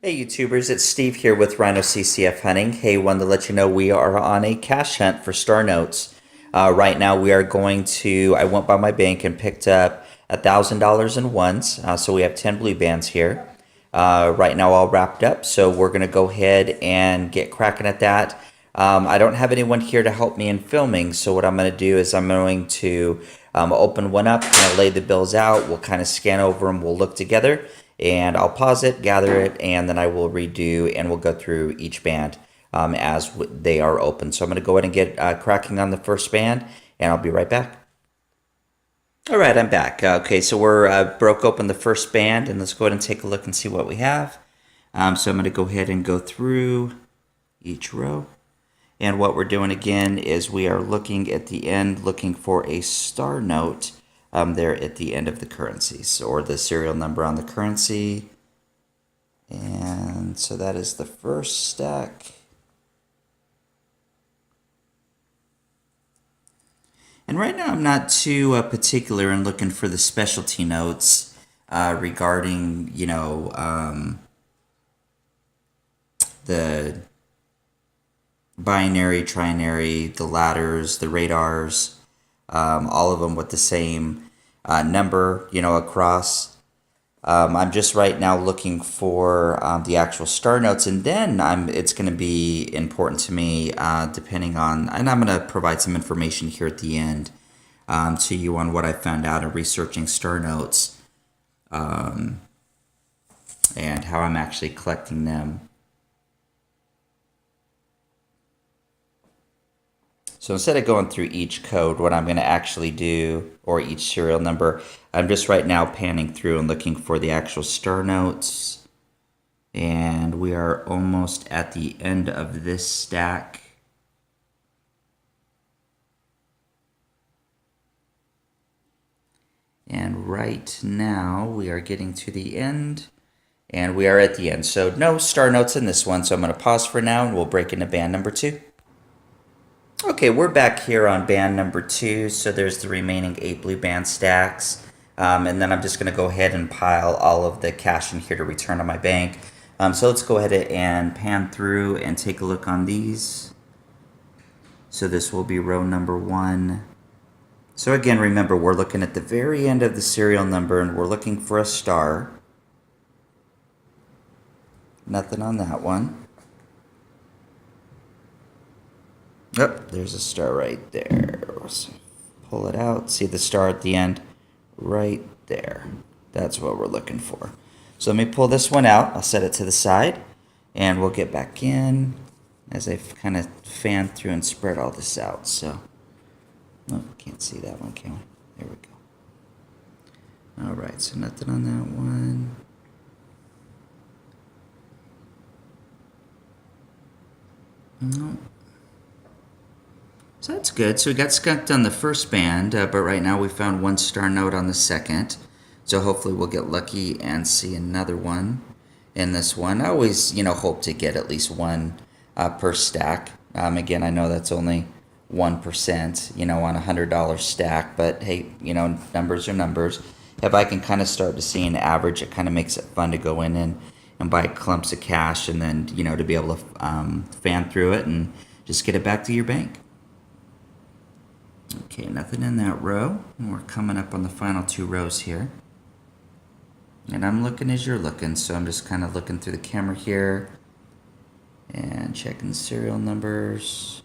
Hey YouTubers, it's Steve here with Rhino CCF Hunting. Hey, wanted to let you know we are on a cash hunt for star notes. Right now we are I went by my bank and picked up $1,000 in ones. So we have 10 blue bands here. Right now all wrapped up, so we're going to go ahead and get cracking at that. I don't have anyone here to help me in filming, so what I'm going to do is I'm going to open one up, kind of lay the bills out. We'll kind of scan over them, we'll look together, and I'll pause it, gather it, and then I will redo and we'll go through each band as they are open. So I'm going to go ahead and get cracking on the first band, and I'll be right back. All right, I'm back. Okay, so we're broke open the first band, and let's go ahead and take a look and see what we have. So I'm going to go ahead and go through each row. And what we're doing again is we are looking at the end, looking for a star note there at the end of the currencies, or the serial number on the currency. And so that is the first stack. And right now I'm not too particular in looking for the specialty notes regarding, the binary, trinary, the ladders, the radars, all of them with the same number, across. I'm just right now looking for the actual star notes, and then it's going to be important to me depending on, and I'm going to provide some information here at the end to you on what I found out in researching star notes and how I'm actually collecting them. So instead of going through each code, what I'm going to actually do, or each serial number, I'm just right now panning through and looking for the actual star notes. And we are almost at the end of this stack. And right now we are getting to the end. And we are at the end. So no star notes in this one. So I'm going to pause for now and we'll break into band number 2. Okay, we're back here on band number 2, so there's the remaining 8 blue band stacks, and then I'm just going to go ahead and pile all of the cash in here to return to my bank. So let's go ahead and pan through and take a look on these. So this will be row number 1. So again, remember, we're looking at the very end of the serial number, and we're looking for a star. Nothing on that one. Oh, there's a star right there. Let's pull it out. See the star at the end? Right there. That's what we're looking for. So let me pull this one out. I'll set it to the side. And we'll get back in as I kind of fan through and spread all this out. So, oh, can't see that one, can we? There we go. All right, so nothing on that one. No. So that's good. So we got skunked on the first band, but right now we found one star note on the second. So hopefully we'll get lucky and see another one in this one. I always, hope to get at least one per stack. Again, I know that's only 1%, on a $100 stack, but hey, numbers are numbers. If I can kind of start to see an average, it kind of makes it fun to go in and buy clumps of cash, and then, to be able to fan through it and just get it back to your bank. Okay, nothing in that row. And we're coming up on the final 2 rows here. And I'm looking as you're looking, so I'm just kind of looking through the camera here and checking the serial numbers.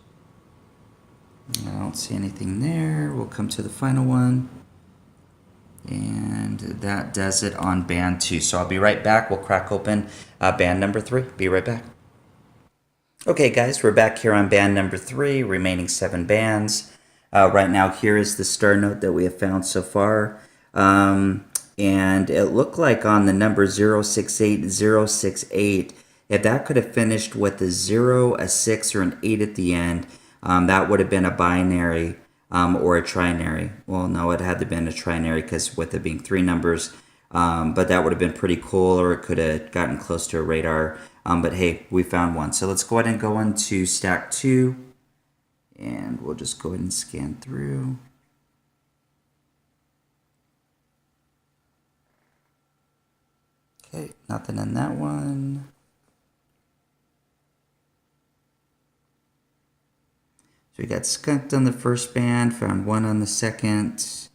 I don't see anything there. We'll come to the final one. And that does it on band 2. So I'll be right back. We'll crack open band number 3. Be right back. Okay, guys, we're back here on band number 3, remaining 7 bands. Right now, here is the star note that we have found so far. And it looked like on the number 068068, if that could have finished with a 0, a 6, or an 8 at the end, that would have been a binary or a trinary. Well, no, it had to have been a trinary because with it being 3 numbers. But that would have been pretty cool, or it could have gotten close to a radar. But hey, we found one. So let's go ahead and go into stack 2. And we'll just go ahead and scan through. Okay, nothing in that one. we got skunked on the first band, found one on the second.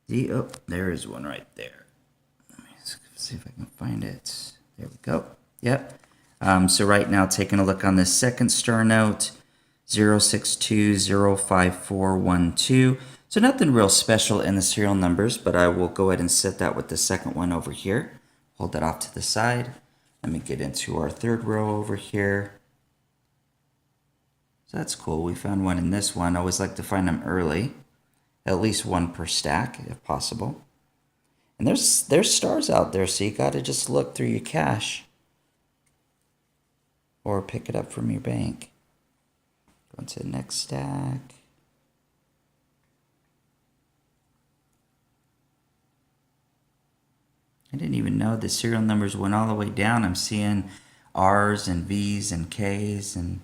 Oh, there is one right there. Let me see if I can find it. There we go. Yep. So right now, taking a look on this second star note, 062054112. So nothing real special in the serial numbers, but I will go ahead and set that with the second one over here. Hold that off to the side. Let me get into our third row over here. So that's cool. We found one in this one. I always like to find them early. At least one per stack, if possible. And there's stars out there, so you got to just look through your cash. Or pick it up from your bank. Go into the next stack. I didn't even know the serial numbers went all the way down. I'm seeing R's and V's and K's and...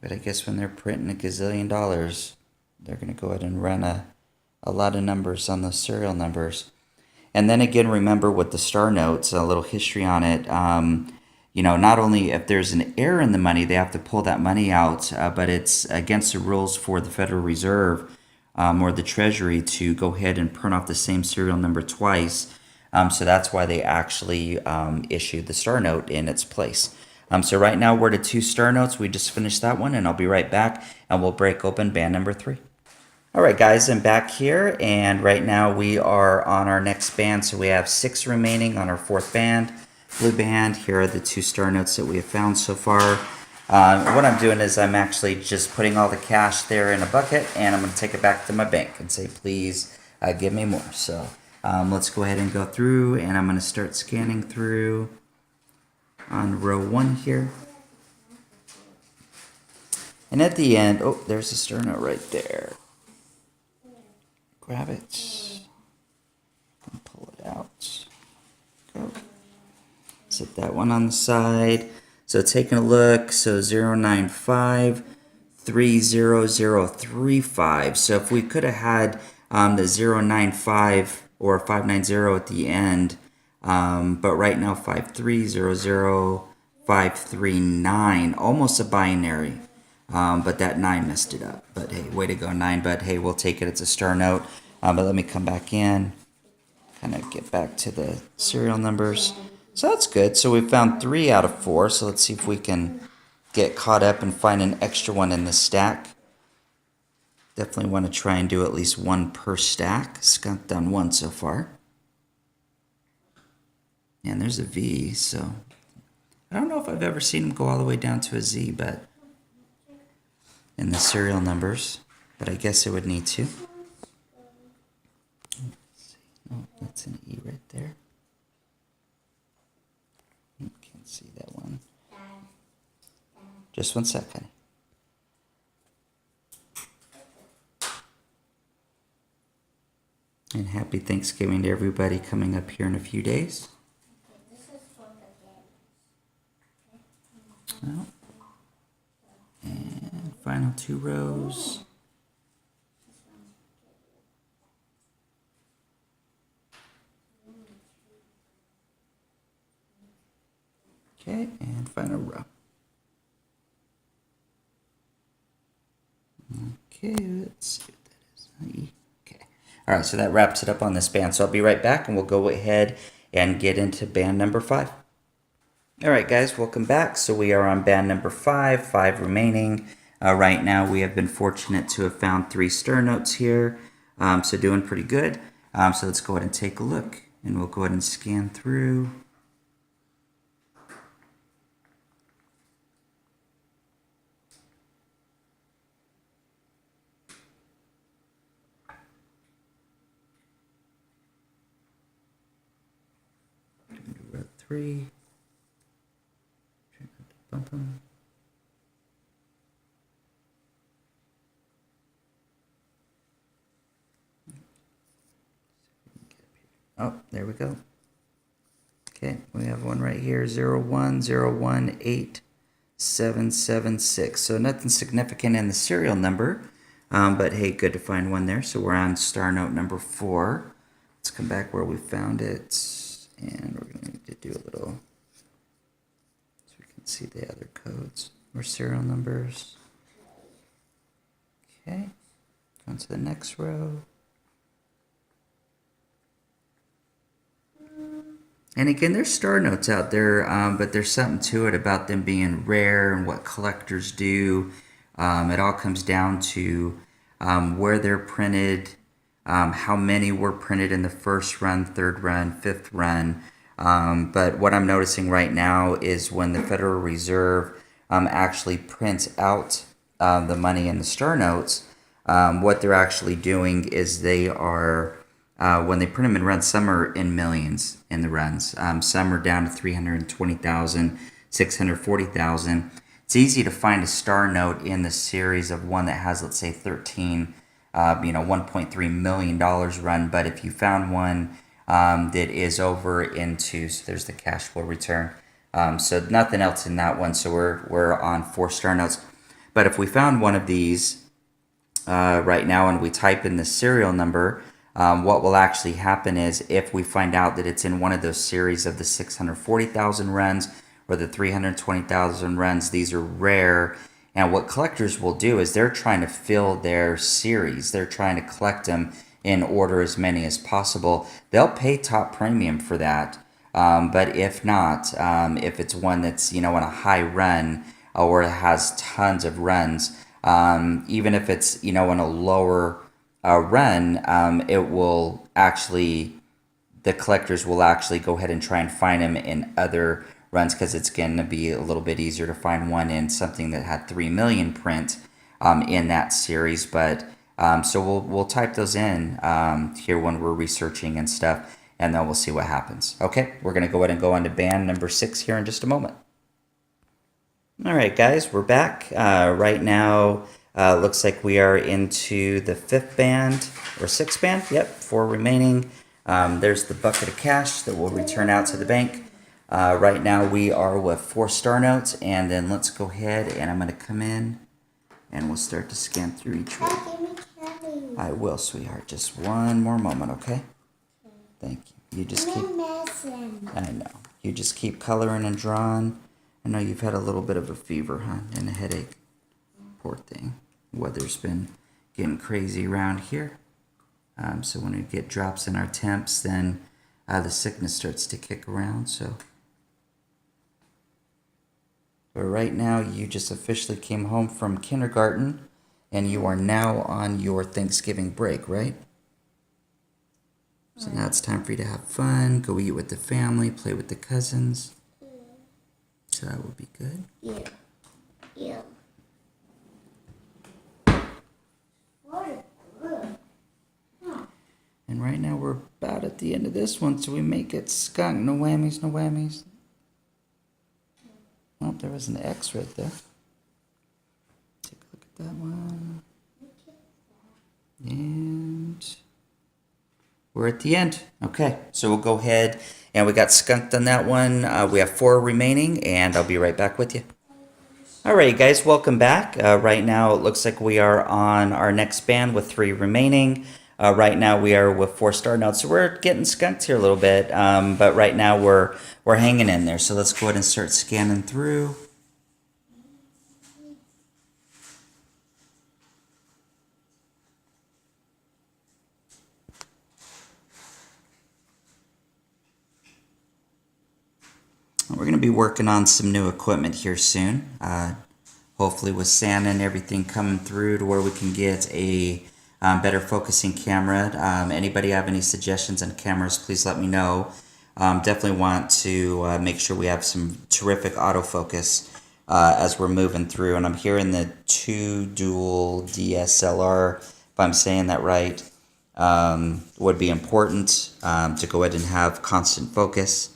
But I guess when they're printing $1 gazillion, they're going to go ahead and run a lot of numbers on those serial numbers. And then again, remember with the star notes, a little history on it. Not only if there's an error in the money, they have to pull that money out, but it's against the rules for the Federal Reserve or the Treasury to go ahead and print off the same serial number twice. So that's why they actually issued the star note in its place. So right now we're to 2 star notes. We just finished that one, and I'll be right back, and we'll break open band number 3. All right, guys, I'm back here, and right now we are on our next band. So we have 6 remaining on our 4th band, blue band. Here are the 2 star notes that we have found so far. What I'm doing is I'm actually just putting all the cash there in a bucket, and I'm going to take it back to my bank and say, please give me more. So let's go ahead and go through, and I'm going to start scanning through on row 1 here. And at the end, oh, there's a star note right there. Grab it and pull it out. Go. Set that one on the side. So taking a look, so 095-30035. So if we could have had the 095 or 590 at the end, but right now 5300539, almost a binary. But that 9 messed it up. But hey, way to go 9. But hey, we'll take it. It's a star note. But let me come back in, kind of get back to the serial numbers. So that's good. So we found 3 out of 4. So let's see if we can get caught up and find an extra one in the stack. Definitely want to try and do at least 1 per stack. Skunked on 1 so far. And there's a V, so I don't know if I've ever seen them go all the way down to a Z, but in the serial numbers, but I guess it would need to. Oh, that's an E right there. Can't see that one. Just 1 second. And happy Thanksgiving to everybody coming up here in a few days. Oh. And final 2 rows. Okay, and final row. Okay, let's see what that is. Okay. All right, so that wraps it up on this band. So I'll be right back, and we'll go ahead and get into band number 5. All right, guys, welcome back. So we are on band number 5, 5 remaining. Right now, we have been fortunate to have found 3 star notes here. So doing pretty good. So let's go ahead and take a look, and we'll go ahead and scan through. Row 3. Try not to bump them. Oh, there we go. Okay, we have one right here, 010187776. So nothing significant in the serial number, but hey, good to find one there. So we're on star note number 4. Let's come back where we found it, and we're going to need to do a little, so we can see see the other codes or serial numbers. Okay, going to the next row. And again, there's star notes out there, but there's something to it about them being rare and what collectors do. It all comes down to where they're printed, how many were printed in the first run, third run, fifth run. But what I'm noticing right now is when the Federal Reserve actually prints out the money in the star notes, what they're actually doing is they are... when they print them in runs, some are in millions in the runs. Some are down to 320,000, 640,000. It's easy to find a star note in the series of one that has, let's say, 13, $1.3 million run. But if you found one that is over into, so there's the cash flow return. So nothing else in that one. So we're on 4 star notes. But if we found one of these right now and we type in the serial number, what will actually happen is if we find out that it's in one of those series of the 640,000 runs or the 320,000 runs, these are rare. And what collectors will do is they're trying to fill their series. They're trying to collect them in order as many as possible. They'll pay top premium for that. But if not, if it's one that's, in a high run or it has tons of runs, even if it's, in a lower run, it will actually, the collectors will actually go ahead and try and find them in other runs because it's going to be a little bit easier to find one in something that had 3 million print in that series. But so we'll type those in here when we're researching and stuff, and then we'll see what happens. Okay, we're going to go ahead and go on to band number 6 here in just a moment. All right, guys, we're back. Right now, looks like we are into the 5th band or 6th band. Yep, 4 remaining. There's the bucket of cash that will return out to the bank. Right now we are with 4 star notes, and then let's go ahead and I'm going to come in and we'll start to scan through each one. I will, sweetheart. Just one more moment, okay? Thank you. You just keep... I know. You just keep coloring and drawing. I know you've had a little bit of a fever, huh? And a headache. Poor thing. Weather's been getting crazy around here. So when we get drops in our temps, then the sickness starts to kick around. So, but right now, you just officially came home from kindergarten, and you are now on your Thanksgiving break, right? So now it's time for you to have fun, go eat with the family, play with the cousins. So that will be good. Yeah. Yeah. And right now we're about at the end of this one, so we may get skunked. No whammies, no whammies. Oh, there was an X right there. Take a look at that one. And we're at the end. Okay, so we'll go ahead and we got skunked on that one. We have 4 remaining, and I'll be right back with you. All right, guys, welcome back. Right now, it looks like we are on our next band with 3 remaining. Right now, we are with 4 star notes, so we're getting skunked here a little bit. But right now, we're hanging in there. So let's go ahead and start scanning through. We're going to be working on some new equipment here soon. Hopefully with Santa and everything coming through to where we can get a better focusing camera. Anybody have any suggestions on cameras, please let me know. Definitely want to make sure we have some terrific autofocus as we're moving through. And I'm hearing the 2 dual DSLR, if I'm saying that right, would be important to go ahead and have constant focus.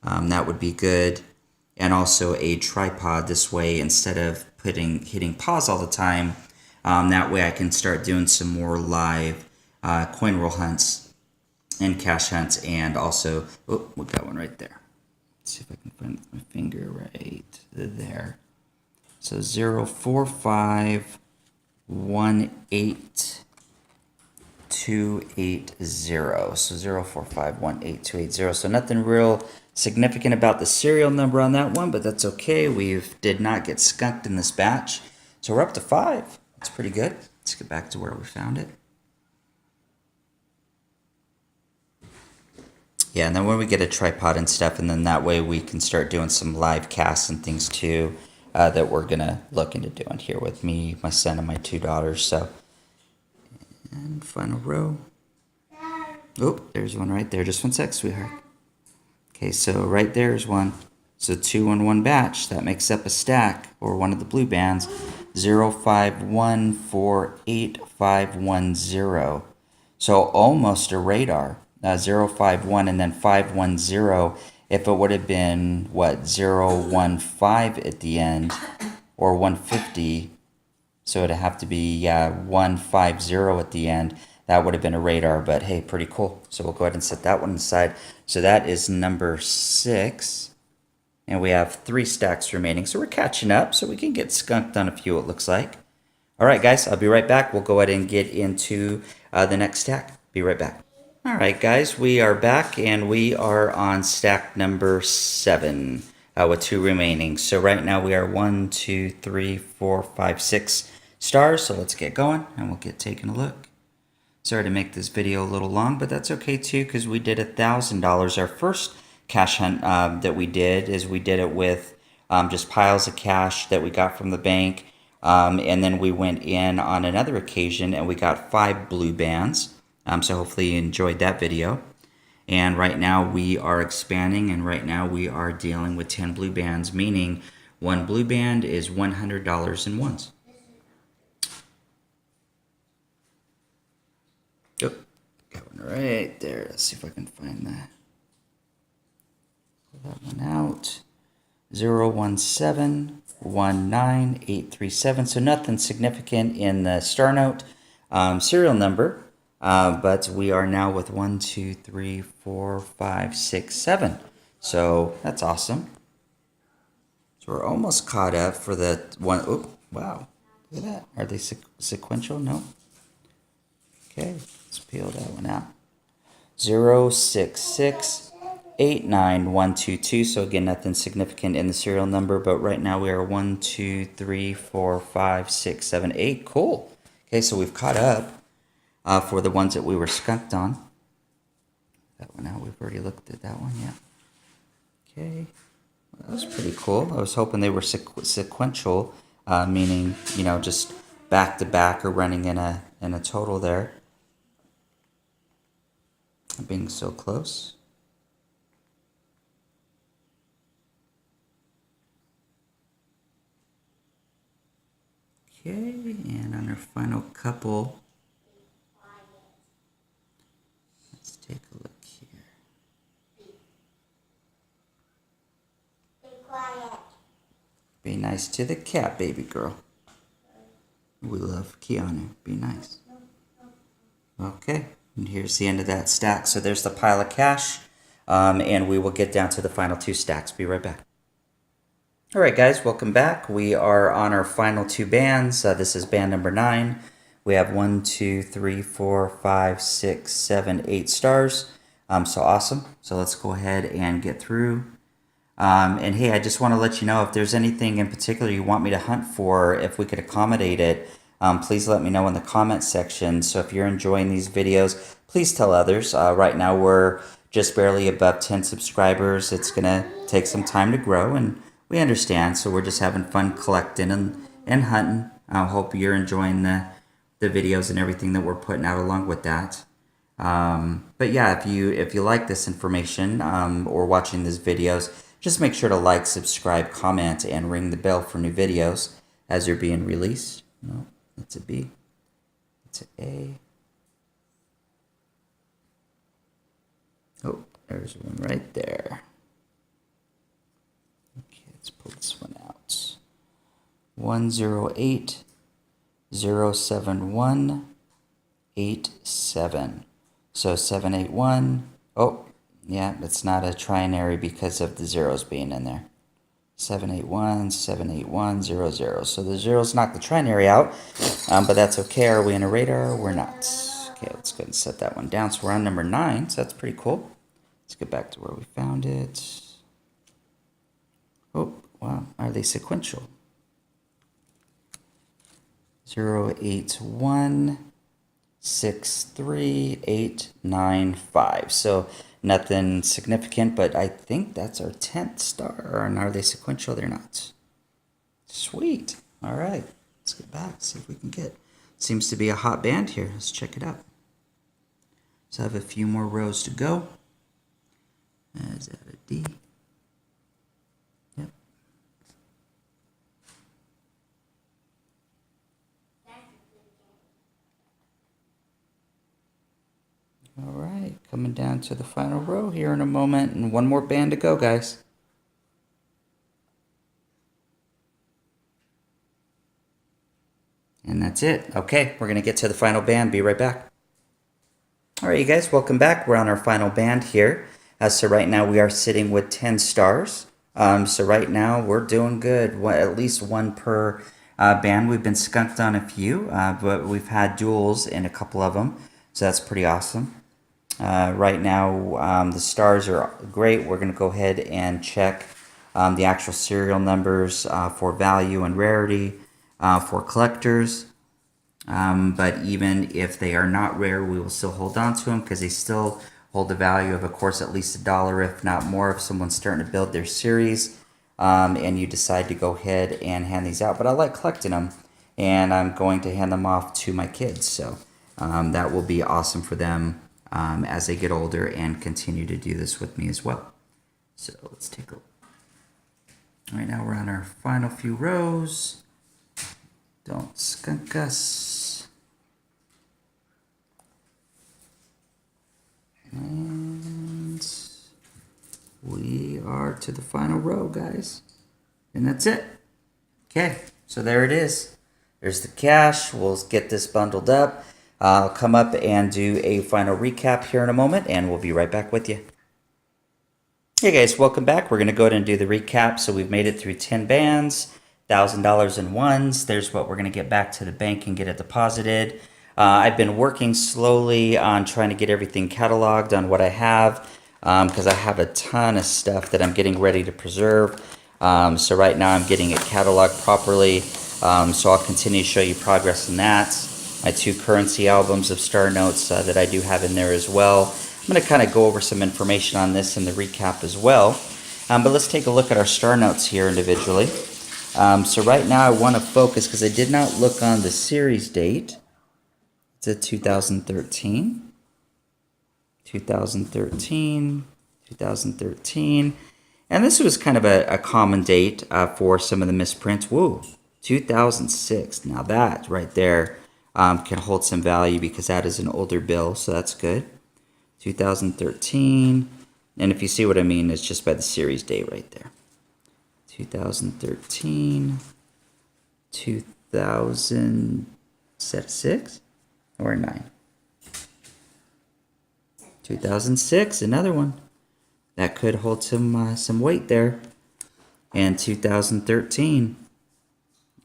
That would be good. And also a tripod this way, instead of hitting pause all the time, that way I can start doing some more live coin roll hunts and cash hunts, and also, oh, we got one right there. Let's see if I can find my finger right there. So 04518 So 04518 So nothing real significant about the serial number on that one, but that's okay. We did not get skunked in this batch. So we're up to 5. That's pretty good. Let's get back to where we found it. Yeah, and then when we get a tripod and stuff, and then that way we can start doing some live casts and things too, that we're going to look into doing here with me, my son, and my 2 daughters. So, and final row. Oh, there's one right there. Just 1 sec, sweetheart. Okay, so right there is one. So 2 in 1 batch. That makes up a stack, or one of the blue bands. 0514810. So almost a radar. 051 and then 510. If it would have been, what, 015 at the end, or 150, so it'd have to be 150 at the end. That would have been a radar, but hey, pretty cool. So we'll go ahead and set that one aside. So that is number 6. And we have 3 stacks remaining. So we're catching up, so we can get skunked on a few, it looks like. All right, guys, I'll be right back. We'll go ahead and get into the next stack. Be right back. All right, guys, we are back, and we are on stack number 7 with 2 remaining. So right now we are 1, 2, 3, 4, 5, 6 stars. So let's get going, and we'll get taking a look. Sorry to make this video a little long, but that's okay too, because we did $1,000. Our first cash hunt that we did is we did it with just piles of cash that we got from the bank. And then we went in on another occasion and we got 5 blue bands. So hopefully you enjoyed that video. And right now we are expanding, and right now we are dealing with 10 blue bands, meaning 1 blue band is $100 in 1s. Oh, got one right there. Let's see if I can find that. Pull that one out. 017193837. So nothing significant in the star note serial number, but we are now with 1, 2, 3, 4, 5, 6, 7. So that's awesome. So we're almost caught up for the one. Oh, wow. Look at that. Are they sequential? No. Okay, let's peel that one out. 066892122. So again, nothing significant in the serial number, but right now we are 1, 2, 3, 4, 5, 6, 7, 8. Cool. Okay, so we've caught up for the ones that we were skunked on. That one out. We've already looked at that one. Yeah. Okay. Well, that was pretty cool. I was hoping they were sequential, meaning, you know, just back to back or running in a total there. Being so close. Okay, and on our final couple, let's take a look here. Be quiet. Be nice to the cat, baby girl. We love Keanu. Be nice. Okay. And here's the end of that stack. So there's the pile of cash, and we will get down to the final 2 stacks. Be right back. All right, guys, welcome back. We are on our final 2 bands. This is band number 9. We have 1, 2, 3, 4, 5, 6, 7, 8 stars. So awesome. So let's go ahead and get through. And hey, I just want to let you know if there's anything in particular you want me to hunt for, if we could accommodate it. Please let me know in the comment section. So if you're enjoying these videos, please tell others. Right now we're just barely above 10 subscribers. It's going to take some time to grow, and we understand. So we're just having fun collecting and hunting. I hope you're enjoying the videos and everything that we're putting out along with that. But yeah, if you like this information or watching these videos, just make sure to like, subscribe, comment, and ring the bell for new videos as they're being released. No. It's a B. It's an A. Oh, there's one right there. Okay, let's pull this one out. 10807187. So 781. Oh, yeah, it's not a trinary because of the zeros being in there. 781, 781, 00. So the zeros knock the trinary out, but that's okay. Are we in a radar? We're not. Okay, let's go ahead and set that one down. So we're on number 9, so that's pretty cool. Let's get back to where we found it. Oh, wow, are they sequential? 0816389 So nothing significant, but I think that's our 10th star. And are they sequential? They're not. Sweet. All right, let's get back, see if we can get. Seems to be a hot band here. Let's check it out. So I have a few more rows to go. Is that a D? Yep. All right, coming down to the final row here in a moment, and one more band to go, guys. And that's it. Okay, we're going to get to the final band. Be right back. All right, you guys, welcome back. We're on our final band here. So right now we are sitting with 10 stars. So right now we're doing good. At least one per band. We've been skunked on a few, but we've had duels in a couple of them. So that's pretty awesome. Right now the stars are great. We're going to go ahead and check the actual serial numbers for value and rarity for collectors. But even if they are not rare, we will still hold on to them because they still hold the value of course, at least $1, if not more, if someone's starting to build their series and you decide to go ahead and hand these out. But I like collecting them, and I'm going to hand them off to my kids. So that will be awesome for them as they get older and continue to do this with me as well. So let's take a look. Right now we're on our final few rows. Don't skunk us. And we are to the final row, guys. And that's it. Okay, so there it is. There's the cash. We'll get this bundled up. I'll come up and do a final recap here in a moment, and we'll be right back with you. Hey guys, welcome back. We're going to go ahead and do the recap. So we've made it through 10 bands, $1,000 in 1's. There's what we're going to get back to the bank and get it deposited. I've been working slowly on trying to get everything cataloged on what I have because I have a ton of stuff that I'm getting ready to preserve. So right now I'm getting it cataloged properly. So I'll continue to show you progress in that. My 2 currency albums of star notes that I do have in there as well. I'm going to kind of go over some information on this in the recap as well. But let's take a look at our star notes here individually. So right now I want to focus because I did not look on the series date. It's a 2013, 2013, 2013. And this was kind of a common date for some of the misprints. Whoa, 2006. Now that right there can hold some value because that is an older bill, so that's good. 2013. And if you see what I mean, it's just by the series date right there. 2013, 2006 or 9? 2006, another one. That could hold some weight there. And 2013.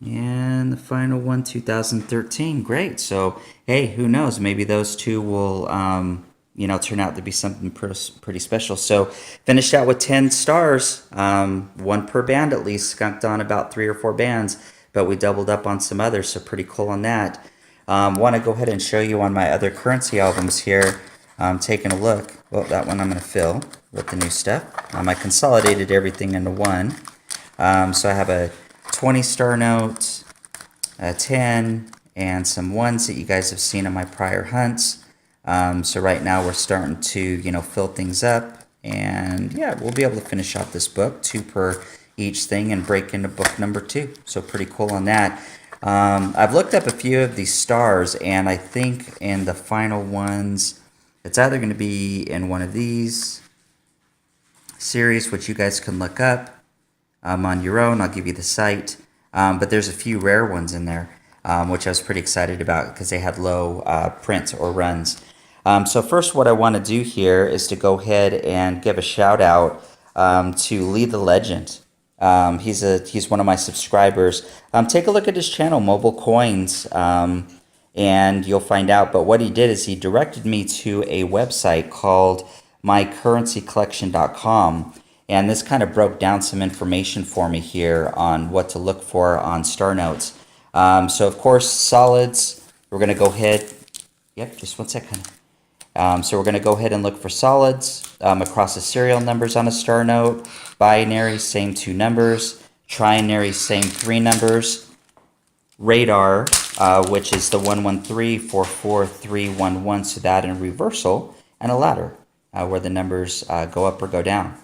And the final one, 2013. Great. So, hey, who knows? Maybe those two will turn out to be something pretty special. So finished out with 10 stars, one per band at least, skunked on about 3 or 4 bands, but we doubled up on some others, so pretty cool on that. Want to go ahead and show you on my other currency albums here. Taking a look. Well, that one I'm going to fill with the new stuff. I consolidated everything into one. So I have a 20 star note, a 10, and some 1's that you guys have seen in my prior hunts. So right now we're starting to, fill things up, and yeah, we'll be able to finish off this book, 2 per each thing, and break into book number 2. So pretty cool on that. I've looked up a few of these stars, and I think in the final ones, it's either going to be in one of these series, which you guys can look up on your own. I'll give you the site. But there's a few rare ones in there, which I was pretty excited about because they had low print or runs. So first what I want to do here is to go ahead and give a shout out to Lee the Legend. He's one of my subscribers. Take a look at his channel, Mobile Coins. and you'll find out. But what he did is he directed me to a website called mycurrencycollection.com, and this kind of broke down some information for me here on what to look for on star notes. So of course, solids, we're going to go ahead, yep, just one second. So we're going to go ahead and look for solids across the serial numbers on a star note. Binary, same 2 numbers. Trinary, same 3 numbers. Radar, which is the 113-44311, so that in reversal. And a ladder, where the numbers go up or go down.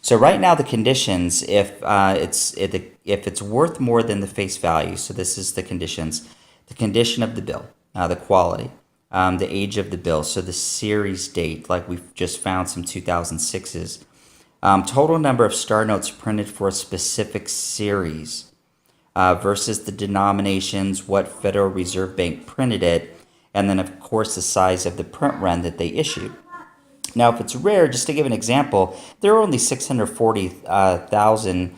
So right now the conditions, if it's worth more than the face value, so this is the conditions, the condition of the bill, the quality, the age of the bill, so the series date, like we've just found some 2006s, total number of star notes printed for a specific series, versus the denominations, what Federal Reserve Bank printed it, and then of course the size of the print run that they issued. Now, if it's rare, just to give an example, there are only 640,000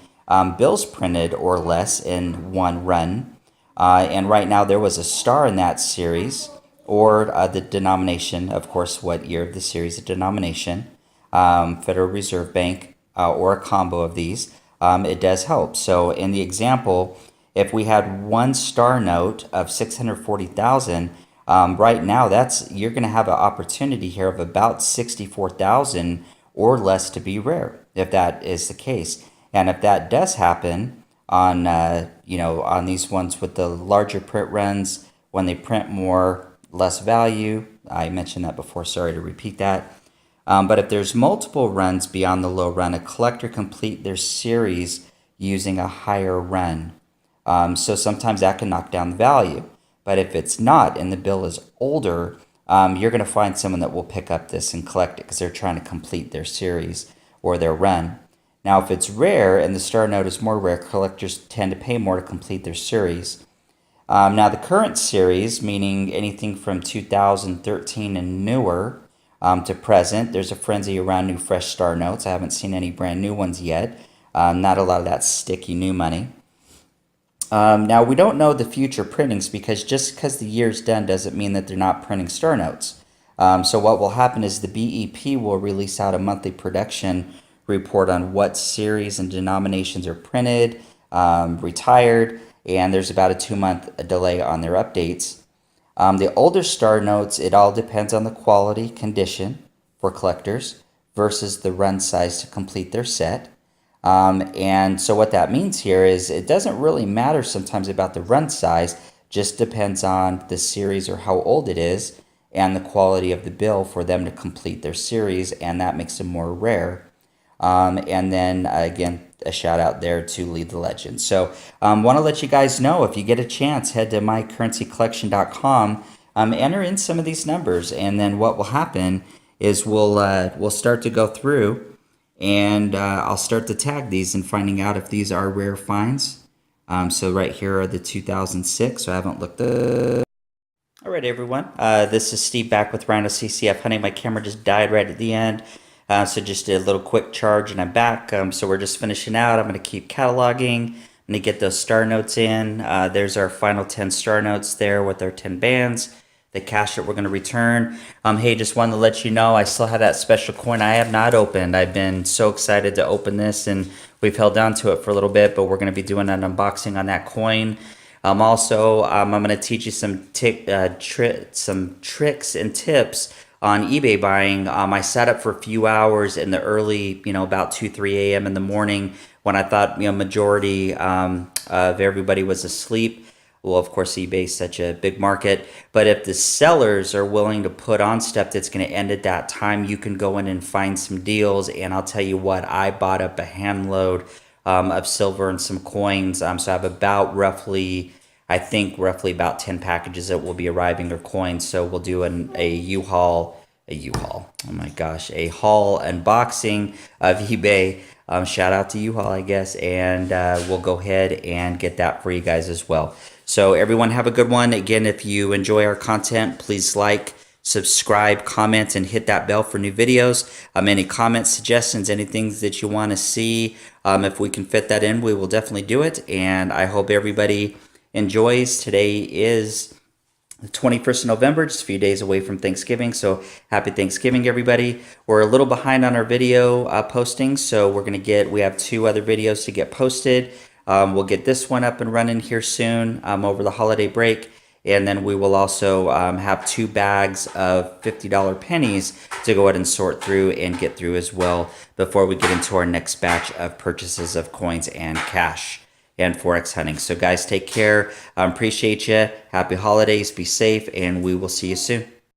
bills printed or less in one run. And right now there was a star in that series, or the denomination, of course, what year of the series, the denomination, Federal Reserve Bank, or a combo of these, it does help. So in the example, if we had one star note of 640,000, right now, you're going to have an opportunity here of about 64,000 or less to be rare, if that is the case. And if that does happen on, on these ones with the larger print runs, when they print more, less value. I mentioned that before. Sorry to repeat that. But if there's multiple runs beyond the low run, a collector complete their series using a higher run. So sometimes that can knock down the value. But if it's not and the bill is older, you're going to find someone that will pick up this and collect it because they're trying to complete their series or their run. Now, if it's rare and the star note is more rare, collectors tend to pay more to complete their series. Now, the current series, meaning anything from 2013 and newer to present, there's a frenzy around new fresh star notes. I haven't seen any brand new ones yet. Not a lot of that sticky new money. Now, we don't know the future printings because just because the year's done doesn't mean that they're not printing star notes. So what will happen is the BEP will release out a monthly production report on what series and denominations are printed, retired, and there's about a 2-month delay on their updates. The older star notes, it all depends on the quality condition for collectors versus the run size to complete their set. And so what that means here is it doesn't really matter sometimes about the run size, just depends on the series or how old it is and the quality of the bill for them to complete their series, and that makes them more rare. And then again, a shout out there to Lead the Legend. So want to let you guys know, if you get a chance, head to mycurrencycollection.com, enter in some of these numbers, and then what will happen is we'll start to go through and I'll start to tag these and finding out if these are rare finds. So right here are the 2006, so I haven't looked up. All right, everyone. This is Steve back with Rhino CCF Hunting. My camera just died right at the end. So just did a little quick charge and I'm back. So we're just finishing out. I'm going to keep cataloging. I'm going to get those star notes in. There's our final 10 star notes there with our 10 bands. The cash that we're going to return. Hey, just wanted to let you know I still have that special coin I have not opened. I've been so excited to open this, and we've held on to it for a little bit, but we're going to be doing an unboxing on that coin. Also, I'm going to teach you some tricks and tips on eBay buying. I sat up for a few hours in the early, about 2-3 a.m. in the morning when I thought, majority of everybody was asleep. Well, of course, eBay is such a big market, but if the sellers are willing to put on stuff that's going to end at that time, you can go in and find some deals. And I'll tell you what, I bought up a hand load of silver and some coins. So I have about roughly about 10 packages that will be arriving, or coins. So we'll do a haul, oh my gosh, a haul unboxing of eBay. Shout out to U-Haul, I guess, and we'll go ahead and get that for you guys as well. So everyone have a good one. Again, if you enjoy our content, please like, subscribe, comment, and hit that bell for new videos. Any comments, suggestions, anything that you want to see, if we can fit that in, we will definitely do it. And I hope everybody enjoys. Today is the 21st of November, just a few days away from Thanksgiving. So happy Thanksgiving, everybody. We're a little behind on our video postings, so we have 2 other videos to get posted. We'll get this one up and running here soon over the holiday break. And then we will also have 2 bags of $50 pennies to go ahead and sort through and get through as well before we get into our next batch of purchases of coins and cash and Forex hunting. So guys, take care. Appreciate you. Happy holidays. Be safe, and we will see you soon.